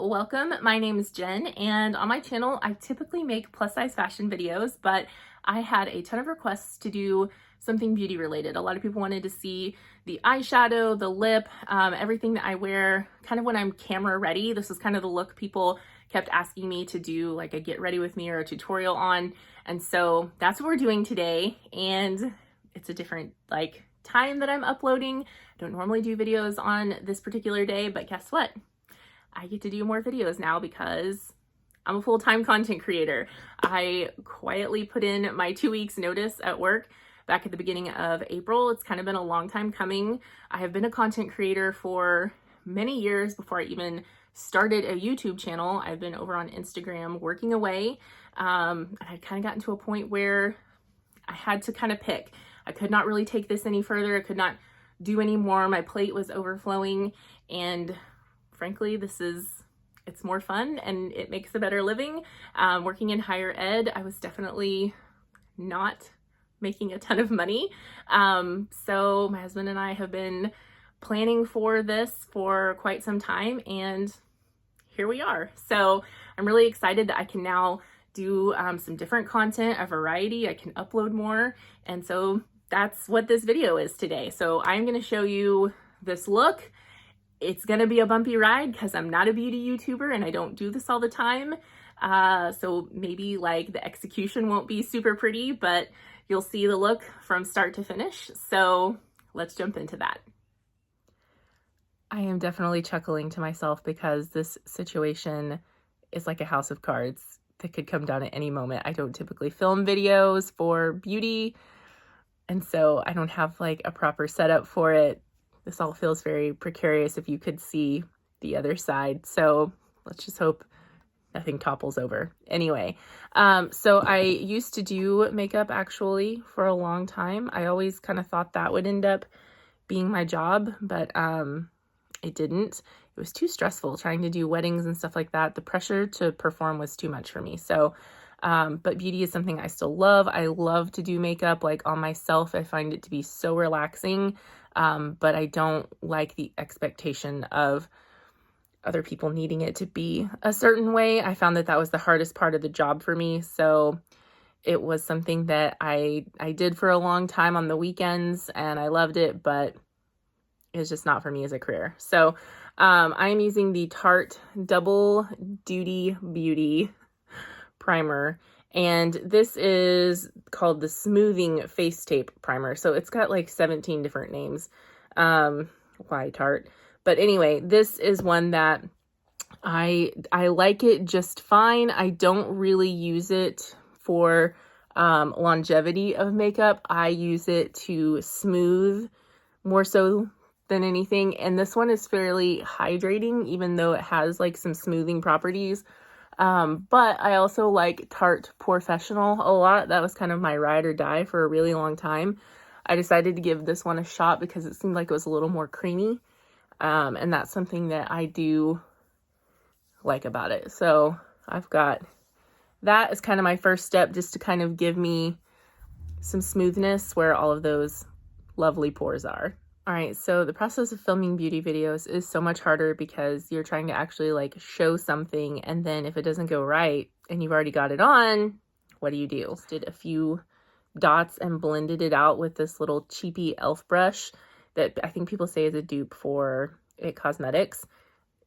welcome. My name is Jen, and on my channel I typically make plus size fashion videos, but I had a ton of requests to do something beauty related. A lot of people wanted to see the eyeshadow, the lip, everything that I wear kind of when I'm camera ready. This is kind of the look people kept asking me to do, like a get ready with me or a tutorial on, and so that's what we're doing today. And it's a different time that I'm uploading. I don't normally do videos on this particular day, but guess what? I get to do more videos now because I'm a full-time content creator. I quietly put in my 2 weeks notice at work back at the beginning of April. It's kind of been a long time coming. I have been a content creator for many years before I even started a YouTube channel. I've been over on Instagram working away. And I'd kind of gotten to a point where I had to kind of pick. I could not really take this any further. I could not do any more. My plate was overflowing, and frankly, it's more fun and it makes a better living. Working in higher ed, I was definitely not making a ton of money. So my husband and I have been planning for this for quite some time, and here we are. So I'm really excited that I can now do some different content, a variety. I can upload more, and so that's what this video is today. So I'm going to show you this look. It's going to be a bumpy ride because I'm not a beauty YouTuber and I don't do this all the time. So maybe the execution won't be super pretty, but you'll see the look from start to finish. So let's jump into that. I am definitely chuckling to myself because this situation is like a house of cards that could come down at any moment. I don't typically film videos for beauty, and so I don't have a proper setup for it. This all feels very precarious if you could see the other side. So let's just hope nothing topples over. Anyway, so I used to do makeup actually for a long time. I always kind of thought that would end up being my job, but it didn't. It was too stressful trying to do weddings and stuff like that. The pressure to perform was too much for me. So, but beauty is something I still love. I love to do makeup on myself. I find it to be so relaxing. But I don't like the expectation of other people needing it to be a certain way. I found that was the hardest part of the job for me. So it was something that I did for a long time on the weekends, and I loved it, but it's just not for me as a career. So I'm using the Tarte Double Duty Beauty Primer. And this is called the Smoothing Face Tape Primer. So it's got 17 different names. Why Tarte? But anyway, this is one that I like it just fine. I don't really use it for longevity of makeup. I use it to smooth more so than anything. And this one is fairly hydrating, even though it has some smoothing properties. But I also like Tarte Professional a lot. That was kind of my ride or die for a really long time. I decided to give this one a shot because it seemed like it was a little more creamy. And that's something that I do like about it. So I've got that as kind of my first step, just to kind of give me some smoothness where all of those lovely pores are. All right, so the process of filming beauty videos is so much harder because you're trying to actually show something, and then if it doesn't go right and you've already got it on, what do you do? Did a few dots and blended it out with this little cheapy e.l.f. brush that I think people say is a dupe for It Cosmetics.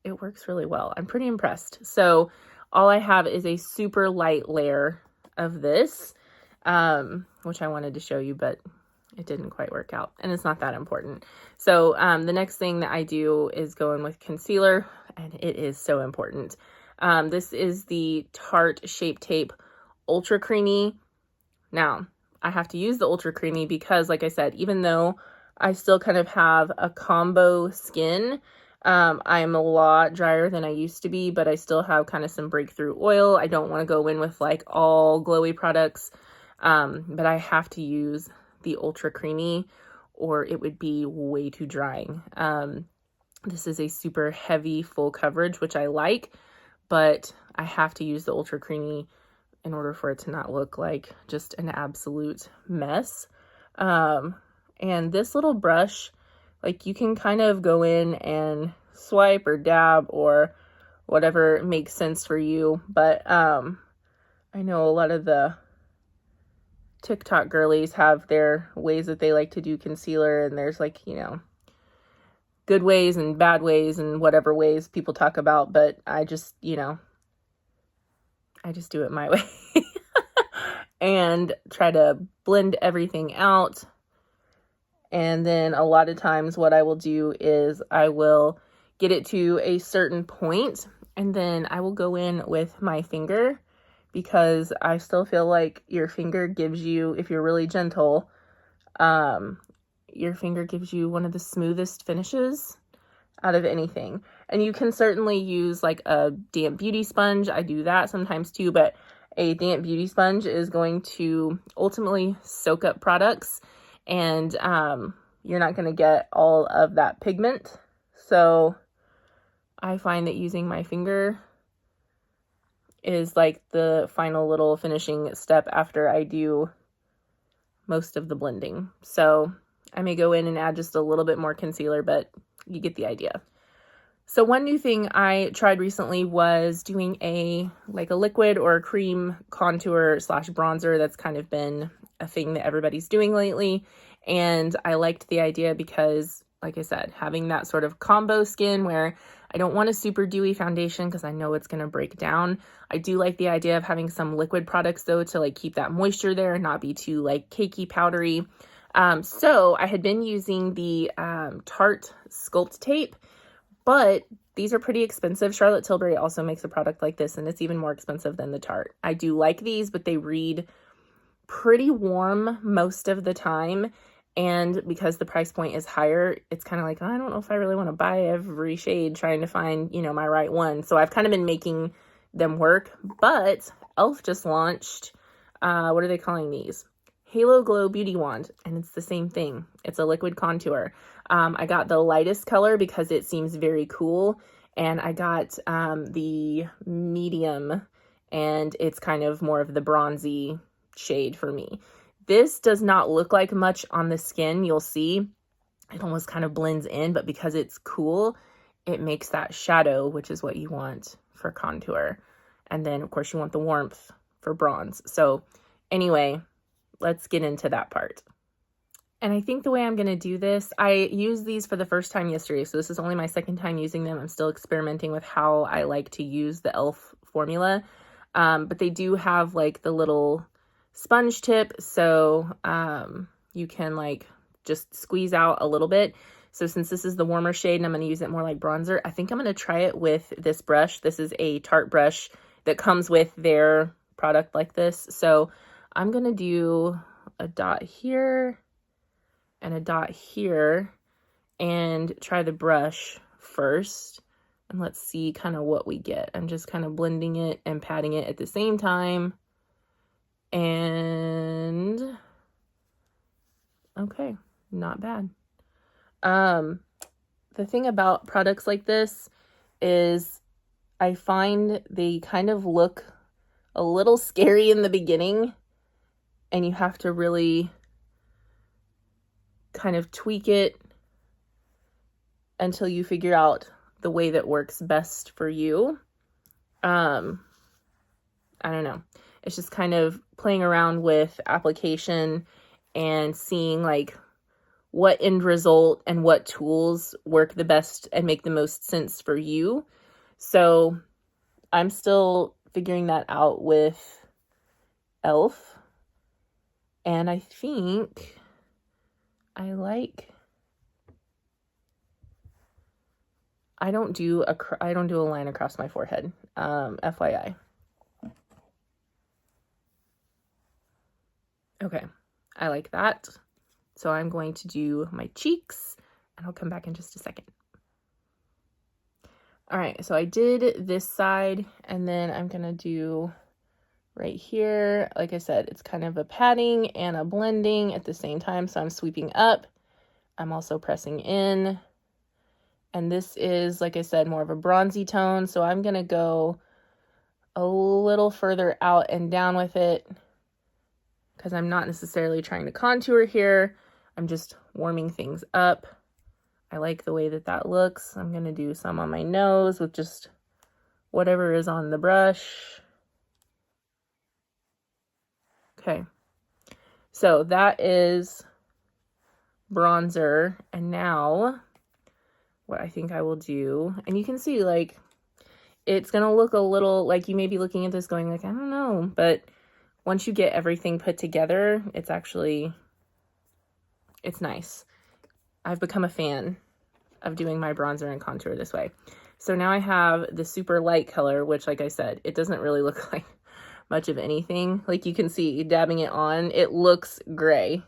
It works really well. I'm pretty impressed. So all I have is a super light layer of this, which I wanted to show you, but it didn't quite work out, and it's not that important. So the next thing that I do is go in with concealer, and it is so important. This is the Tarte Shape Tape Ultra Creamy. Now, I have to use the Ultra Creamy because, like I said, even though I still kind of have a combo skin, I'm a lot drier than I used to be, but I still have kind of some breakthrough oil. I don't want to go in with all glowy products, but I have to use the Ultra Creamy or it would be way too drying. This is a super heavy full coverage, which I like, but I have to use the Ultra Creamy in order for it to not look like just an absolute mess. And this little brush, you can kind of go in and swipe or dab or whatever makes sense for you. But I know a lot of the TikTok girlies have their ways that they like to do concealer, and there's like, you know, good ways and bad ways and whatever ways people talk about, but I just, you know, I just do it my way and try to blend everything out. And then a lot of times what I will do is I will get it to a certain point, and then I will go in with my finger, because I still feel like your finger gives you, if you're really gentle, your finger gives you one of the smoothest finishes out of anything. And you can certainly use like a damp beauty sponge. I do that sometimes too, but a damp beauty sponge is going to ultimately soak up products, and you're not going to get all of that pigment. So I find that using my finger is like the final little finishing step after I do most of the blending. So I may go in and add just a little bit more concealer, but you get the idea. So one new thing I tried recently was doing a liquid or a cream contour slash bronzer. That's kind of been a thing that everybody's doing lately. And I liked the idea because, like I said, having that sort of combo skin where I don't want a super dewy foundation because I know it's going to break down. I do like the idea of having some liquid products though to like keep that moisture there and not be too like cakey, powdery. So I had been using the Tarte Sculpt Tape, but these are pretty expensive. Charlotte Tilbury also makes a product like this, and it's even more expensive than the Tarte. I do like these, but they read pretty warm most of the time. And because the price point is higher, it's kind of like, I don't know if I really want to buy every shade trying to find, you know, my right one. So I've kind of been making them work. But e.l.f. just launched, what are they calling these? Halo Glow Beauty Wand, and it's the same thing. It's a liquid contour. I got the lightest color because it seems very cool, and I got the medium, and it's kind of more of the bronzy shade for me. This does not look like much on the skin. You'll see it almost kind of blends in, but because it's cool, it makes that shadow, which is what you want for contour. And then, of course, you want the warmth for bronze. So anyway, let's get into that part. And I think the way I'm going to do this, I used these for the first time yesterday, so this is only my second time using them. I'm still experimenting with how I like to use the e.l.f. formula. But they do have like the little sponge tip, so you can like just squeeze out a little bit. So since this is the warmer shade and I'm going to use it more like bronzer, I think I'm going to try it with this brush. This is a Tarte brush that comes with their product like this. So I'm going to do a dot here and a dot here and try the brush first. And let's see kind of what we get. I'm just kind of blending it and patting it at the same time. And okay, not bad. The thing about products like this is I find they kind of look a little scary in the beginning, and you have to really kind of tweak it until you figure out the way that works best for you. I don't know. It's just kind of playing around with application and seeing like what end result and what tools work the best and make the most sense for you. So I'm still figuring that out with e.l.f. And I think I don't do a line across my forehead, FYI. Okay, I like that. So I'm going to do my cheeks, and I'll come back in just a second. All right, so I did this side, and then I'm gonna do right here. Like I said, it's kind of a patting and a blending at the same time. So I'm sweeping up. I'm also pressing in. And this is, like I said, more of a bronzy tone. So I'm gonna go a little further out and down with it, because I'm not necessarily trying to contour here. I'm just warming things up. I like the way that that looks. I'm going to do some on my nose with just whatever is on the brush. Okay, so that is bronzer. And now what I think I will do, and you can see like it's gonna look a little like you may be looking at this going like, I don't know, but once you get everything put together, it's nice. I've become a fan of doing my bronzer and contour this way. So now I have the super light color, which like I said, it doesn't really look like much of anything. Like you can see dabbing it on, it looks gray.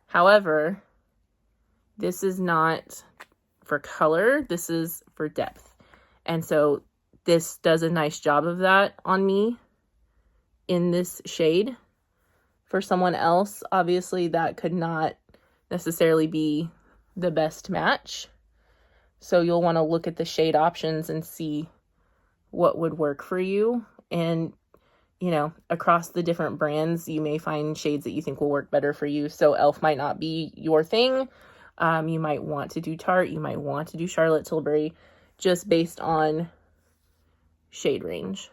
However, this is not for color, this is for depth. And so this does a nice job of that on me in this shade. For someone else, obviously that could not necessarily be the best match. So you'll want to look at the shade options and see what would work for you. And, you know, across the different brands, you may find shades that you think will work better for you. So e.l.f. might not be your thing. You might want to do Tarte. You might want to do Charlotte Tilbury, just based on shade range.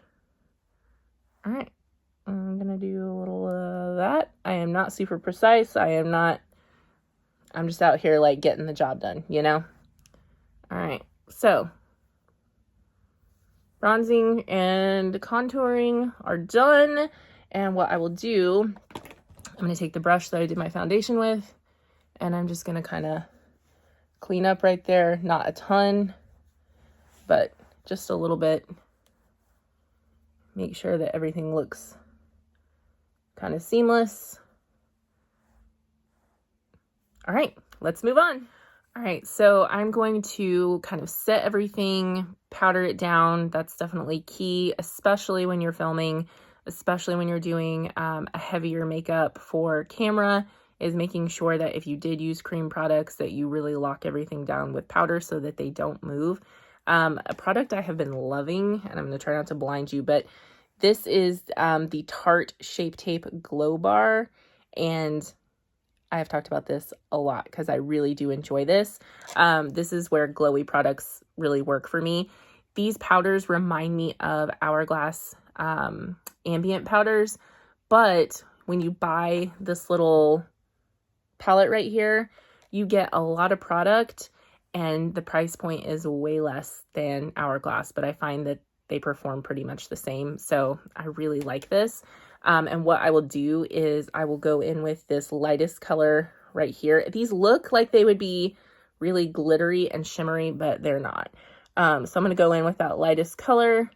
All right. I'm going to do a little of that. I am not super precise. I'm just out here like getting the job done, you know? All right, so bronzing and contouring are done. And what I will do, I'm going to take the brush that I did my foundation with, and I'm just going to kind of clean up right there. Not a ton, but just a little bit. Make sure that everything looks kind of seamless. All right, let's move on. All right, so I'm going to kind of set everything, powder it down. That's definitely key, especially when you're filming, especially when you're doing a heavier makeup for camera, is making sure that if you did use cream products that you really lock everything down with powder so that they don't move. A product I have been loving, and I'm going to try not to blind you, but this is the Tarte Shape Tape Glow Bar, and I have talked about this a lot because I really do enjoy this. This is where glowy products really work for me. These powders remind me of Hourglass ambient powders, but when you buy this little palette right here, you get a lot of product and the price point is way less than Hourglass, but I find that they perform pretty much the same. So I really like this. And what I will do is I will go in with this lightest color right here. These look like they would be really glittery and shimmery, but they're not. So I'm going to go in with that lightest color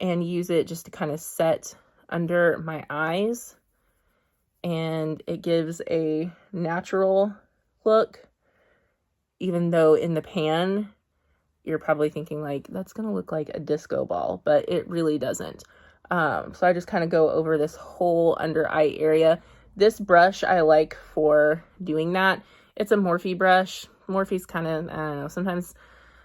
and use it just to kind of set under my eyes. And it gives a natural look, even though in the pan, you're probably thinking like, that's going to look like a disco ball, but it really doesn't. So I just kind of go over this whole under eye area. This brush I like for doing that. It's a Morphe brush. Morphe's kind of, I don't know, sometimes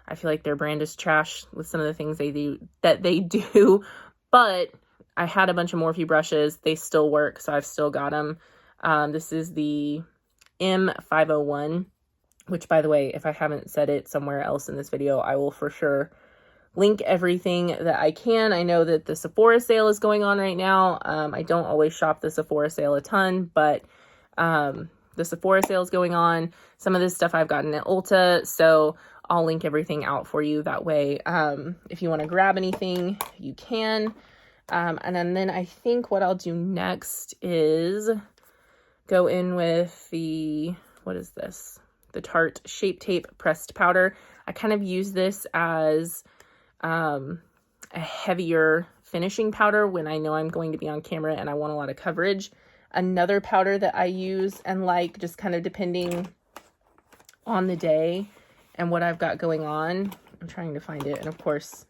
I feel like their brand is trash with some of the things they do, but I had a bunch of Morphe brushes. They still work, so I've still got them. This is the M501, which, by the way, if I haven't said it somewhere else in this video, I will for sure link everything that I can. I know that the Sephora sale is going on right now. I don't always shop the Sephora sale a ton, but the Sephora sale is going on. Some of this stuff I've gotten at Ulta, so I'll link everything out for you. That way, if you want to grab anything, you can. And then I think what I'll do next is go in with the, what is this? The Tarte Shape Tape Pressed Powder. I kind of use this as a heavier finishing powder when I know I'm going to be on camera and I want a lot of coverage. Another powder that I use and like, just kind of depending on the day and what I've got going on. I'm trying to find it, and of course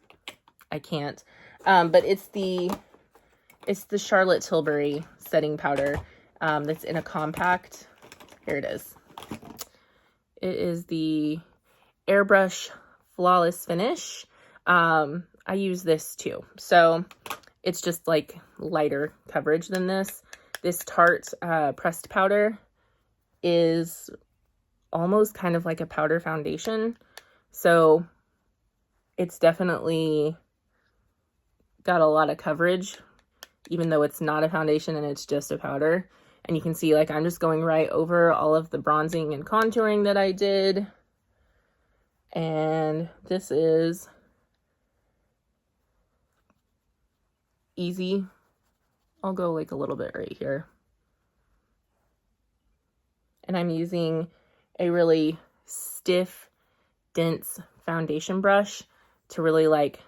I can't. But it's the Charlotte Tilbury setting powder that's in a compact. Here it is. It is the Airbrush Flawless Finish. I use this too. So it's just like lighter coverage than this. This Tarte pressed powder is almost kind of like a powder foundation. So it's definitely got a lot of coverage, even though it's not a foundation and it's just a powder. And you can see, like, I'm just going right over all of the bronzing and contouring that I did. And this is easy. I'll go like a little bit right here. And I'm using a really stiff, dense foundation brush to really like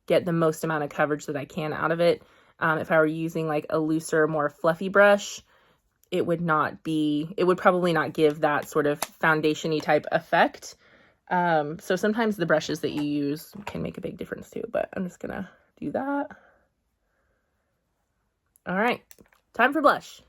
get the most amount of coverage that I can out of it. If I were using like a looser, more fluffy brush, it would probably not give that sort of foundation-y type effect. So sometimes the brushes that you use can make a big difference too, but I'm just gonna do that. All right, time for blush.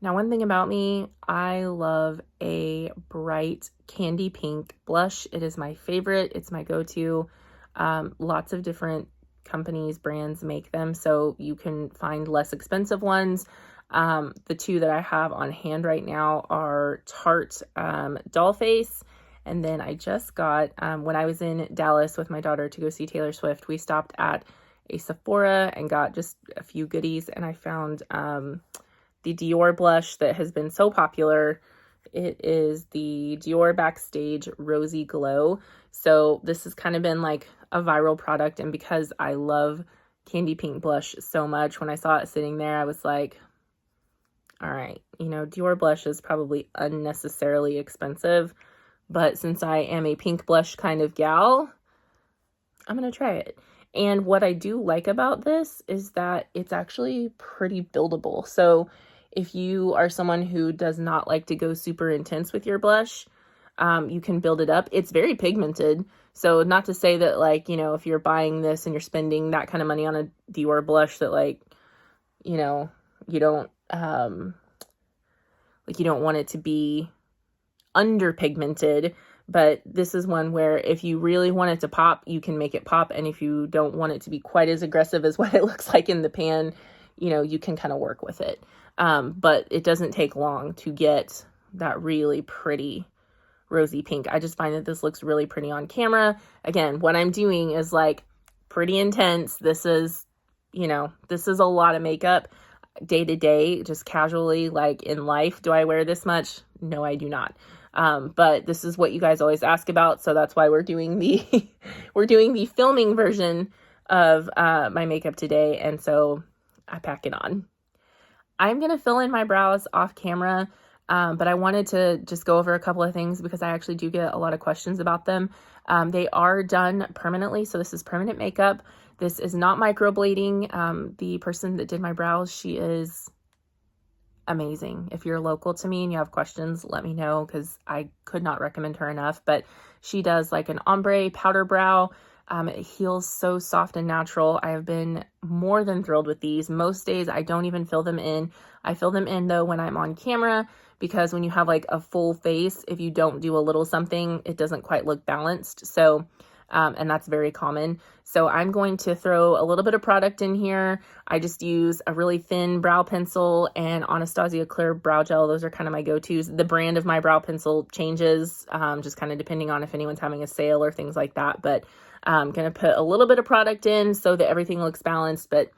Now, one thing about me, I love a bright candy pink blush. It is my favorite. It's my go-to. Lots of different companies, brands make them, so you can find less expensive ones. The two that I have on hand right now are Tarte Doll Face. And then I just got, when I was in Dallas with my daughter to go see Taylor Swift, we stopped at a Sephora and got just a few goodies. And I found the Dior blush that has been so popular. It is the Dior Backstage Rosy Glow. So this has kind of been like a viral product. And because I love candy pink blush so much, when I saw it sitting there, I was like, all right, you know, Dior blush is probably unnecessarily expensive. But since I am a pink blush kind of gal, I'm going to try it. And what I do like about this is that it's actually pretty buildable. So if you are someone who does not like to go super intense with your blush, you can build it up. It's very pigmented. So not to say that, like, you know, if you're buying this and you're spending that kind of money on a Dior blush that, like, you know, you don't want it to be under pigmented, but this is one where if you really want it to pop, you can make it pop. And if you don't want it to be quite as aggressive as what it looks like in the pan, you know, you can kind of work with it. But it doesn't take long to get that really pretty rosy pink. I just find that this looks really pretty on camera. Again, what I'm doing is like pretty intense. This is, you know, this is a lot of makeup day to day, just casually, like in life. Do I wear this much? No, I do not. But this is what you guys always ask about. So that's why we're doing the, we're doing the filming version of, my makeup today. And so I pack it on. I'm going to fill in my brows off camera. But I wanted to just go over a couple of things because I actually do get a lot of questions about them. They are done permanently. So this is permanent makeup. This is not microblading. The person that did my brows, she is amazing. If you're local to me and you have questions, let me know because I could not recommend her enough. But she does like an ombre powder brow. It heals so soft and natural. I have been more than thrilled with these. Most days I don't even fill them in. I fill them in though when I'm on camera because when you have like a full face, if you don't do a little something, it doesn't quite look balanced. So and that's very common. So I'm going to throw a little bit of product in here. I just use a really thin brow pencil and Anastasia Clear Brow Gel. Those are kind of my go-tos. The brand of my brow pencil changes, just kind of depending on if anyone's having a sale or things like that. But I'm going to put a little bit of product in so that everything looks balanced. But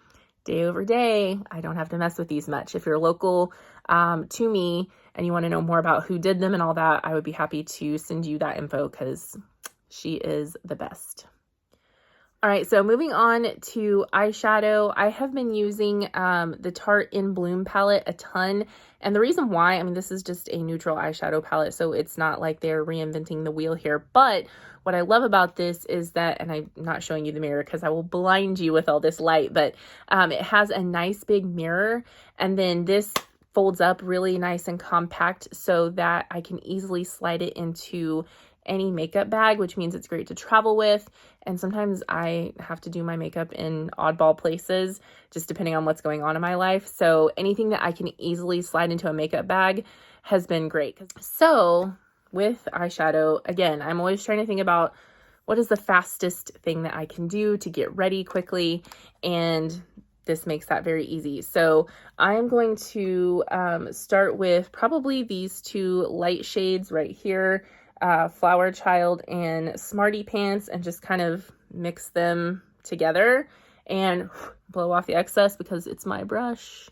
day over day, I don't have to mess with these much. If you're local to me and you want to know more about who did them and all that, I would be happy to send you that info because she is the best. All right, so moving on to eyeshadow. I have been using the Tarte In Bloom palette a ton. And the reason why, I mean, this is just a neutral eyeshadow palette, so it's not like they're reinventing the wheel here. But what I love about this is that, and I'm not showing you the mirror because I will blind you with all this light, but it has a nice big mirror. And then this folds up really nice and compact so that I can easily slide it into any makeup bag, which means it's great to travel with. And sometimes I have to do my makeup in oddball places, just depending on what's going on in my life. So anything that I can easily slide into a makeup bag has been great. So with eyeshadow, again, I'm always trying to think about what is the fastest thing that I can do to get ready quickly. And this makes that very easy. So I'm going to start with probably these two light shades right here. Flower Child and Smarty Pants, and just kind of mix them together and blow off the excess because it's my brush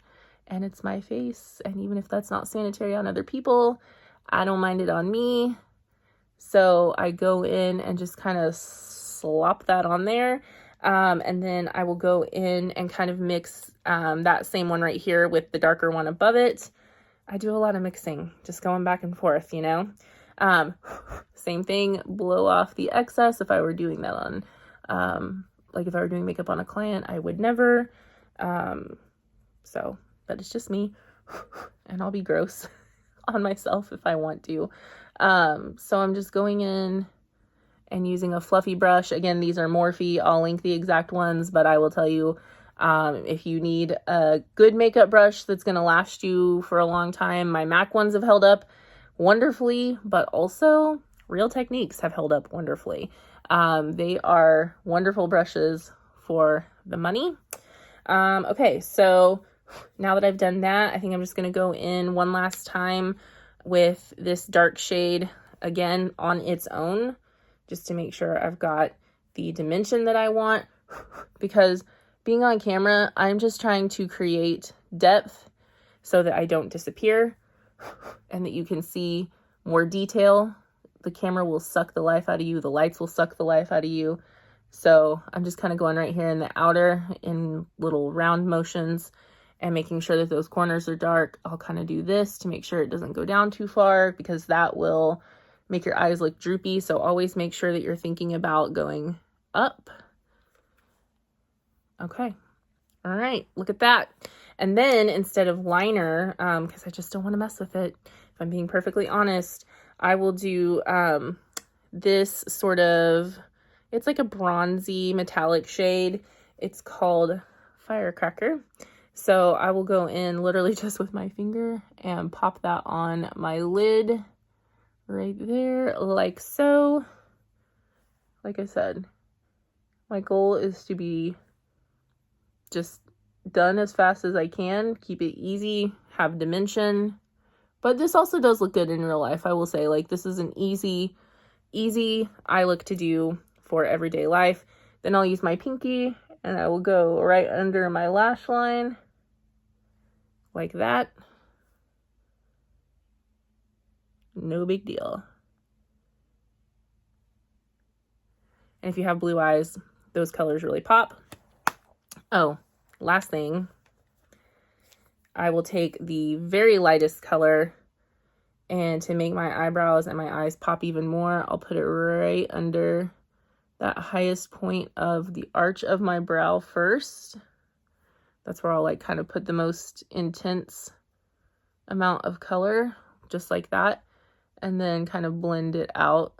and it's my face. And even if that's not sanitary on other people, I don't mind it on me. So I go in and just kind of slop that on there. And then I will go in and kind of mix that same one right here with the darker one above it. I do a lot of mixing, just going back and forth, you know. Same thing, blow off the excess. If I were doing that on, like if I were doing makeup on a client, I would never. But it's just me, and I'll be gross on myself if I want to. So I'm just going in and using a fluffy brush. Again, these are Morphe. I'll link the exact ones, but I will tell you, if you need a good makeup brush that's going to last you for a long time, my MAC ones have held up wonderfully, but also Real Techniques have held up wonderfully. They are wonderful brushes for the money. Okay, so now that I've done that, I think I'm just going to go in one last time with this dark shade again on its own, just to make sure I've got the dimension that I want, because being on camera, I'm just trying to create depth so that I don't disappear and that you can see more detail. The camera will suck the life out of you. The lights will suck the life out of you. So I'm just kind of going right here in the outer in little round motions and making sure that those corners are dark. I'll kind of do this to make sure it doesn't go down too far, because that will make your eyes look droopy. So always make sure that you're thinking about going up. Okay. All right. Look at that. And then instead of liner, because I just don't want to mess with it, if I'm being perfectly honest, I will do this sort of, it's like a bronzy metallic shade. It's called Firecracker. So I will go in literally just with my finger and pop that on my lid right there, like so. Like I said, my goal is to be just done as fast as I can, keep it easy, have dimension. But this also does look good in real life. I will say, like, this is an easy eye look to do for everyday life. Then I'll use my pinky and I will go right under my lash line like that. No big deal. And if you have blue eyes, those colors really pop. Oh, last thing, I will take the very lightest color, and to make my eyebrows and my eyes pop even more, I'll put it right under that highest point of the arch of my brow first. That's where I'll like kind of put the most intense amount of color, just like that, and then kind of blend it out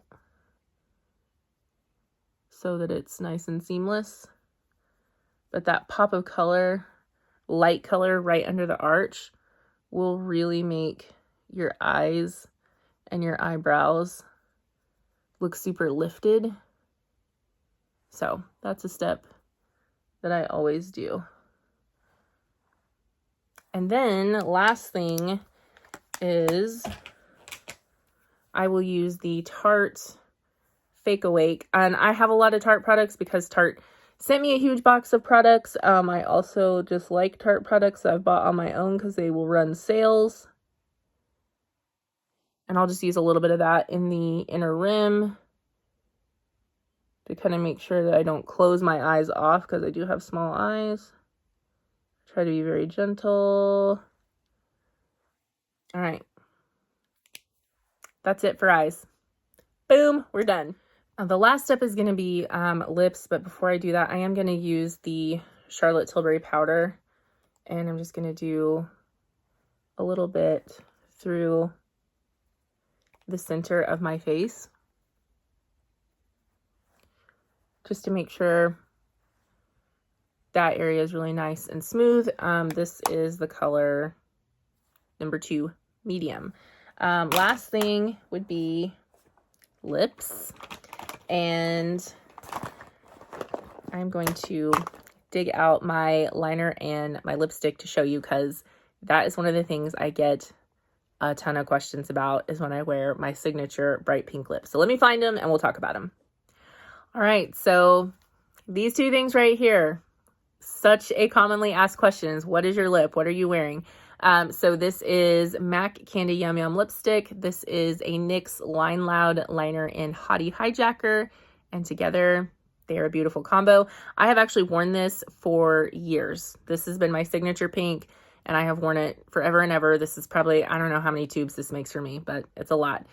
so that it's nice and seamless. But that pop of color, light color right under the arch, will really make your eyes and your eyebrows look super lifted. So that's a step that I always do. And then last thing is I will use the Tarte Fake Awake. And I have a lot of Tarte products because Tarte sent me a huge box of products. I also just like Tarte products that I've bought on my own because they will run sales. And I'll just use a little bit of that in the inner rim to kind of make sure that I don't close my eyes off, because I do have small eyes. Try to be very gentle. All right. That's it for eyes. Boom, we're done. The last step is going to be lips, but before I do that, I am going to use the Charlotte Tilbury powder, and I'm just going to do a little bit through the center of my face, just to make sure that area is really nice and smooth. This is the color number 2, medium. Last thing would be lips, and I'm going to dig out my liner and my lipstick to show you, because that is one of the things I get a ton of questions about, is when I wear my signature bright pink lips. So let me find them and we'll talk about them. All right, so these two things right here, such a commonly asked question is, what is your lip? What are you wearing? So this is MAC Candy Yum Yum lipstick. This is a NYX Line Loud liner in Hottie Hijacker, and together they are a beautiful combo. I have actually worn this for years. This has been my signature pink, and I have worn it forever and ever. This is probably, I don't know how many tubes this makes for me, but it's a lot.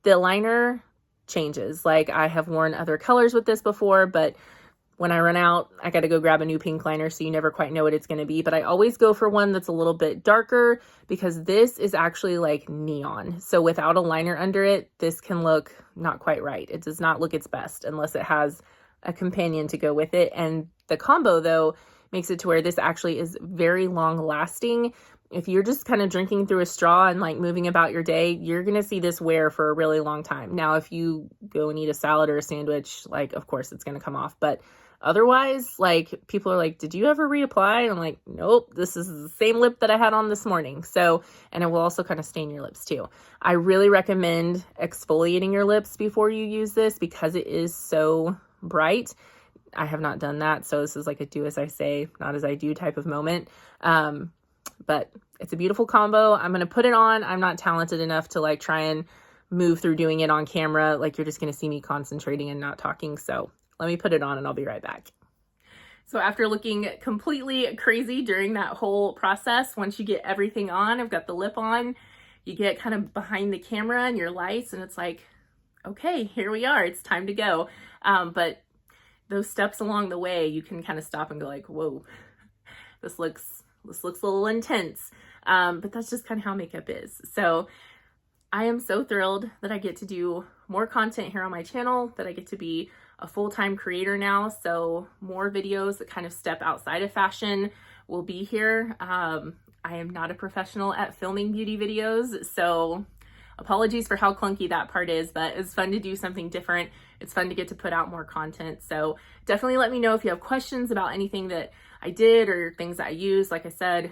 The liner changes. Like, I have worn other colors with this before, but when I run out, I got to go grab a new pink liner, so you never quite know what it's going to be. But I always go for one that's a little bit darker, because this is actually like neon. So without a liner under it, this can look not quite right. It does not look its best unless it has a companion to go with it. And the combo, though, makes it to where this actually is very long lasting. If you're just kind of drinking through a straw and like moving about your day, you're going to see this wear for a really long time. Now, if you go and eat a salad or a sandwich, like, of course it's going to come off. But otherwise, like, people are like, did you ever reapply? And I'm like, nope, this is the same lip that I had on this morning. So, and it will also kind of stain your lips too. I really recommend exfoliating your lips before you use this, because it is so bright. I have not done that. So this is like a do as I say, not as I do type of moment. But it's a beautiful combo. I'm going to put it on. I'm not talented enough to like try and move through doing it on camera. Like, you're just going to see me concentrating and not talking. So let me put it on and I'll be right back. So after looking completely crazy during that whole process, once you get everything on, I've got the lip on, you get kind of behind the camera and your lights, and it's like, okay, here we are. It's time to go. But those steps along the way, you can kind of stop and go like, whoa, this looks a little intense. But that's just kind of how makeup is. So I am so thrilled that I get to do more content here on my channel, that I get to be a full-time creator now. So more videos that kind of step outside of fashion will be here. I am not a professional at filming beauty videos, so apologies for how clunky that part is, but it's fun to do something different. It's fun to get to put out more content. So definitely let me know if you have questions about anything that I did or things that I used. Like I said,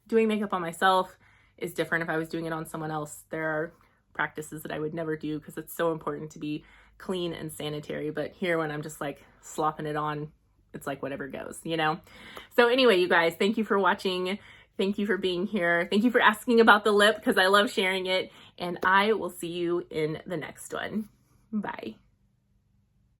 doing makeup on myself is different if I was doing it on someone else. There are practices that I would never do because it's so important to be clean and sanitary. But here, when I'm just like slopping it on, it's like whatever goes, you know? So anyway, you guys, thank you for watching. Thank you for being here. Thank you for asking about the lip, because I love sharing it. And I will see you in the next one. Bye.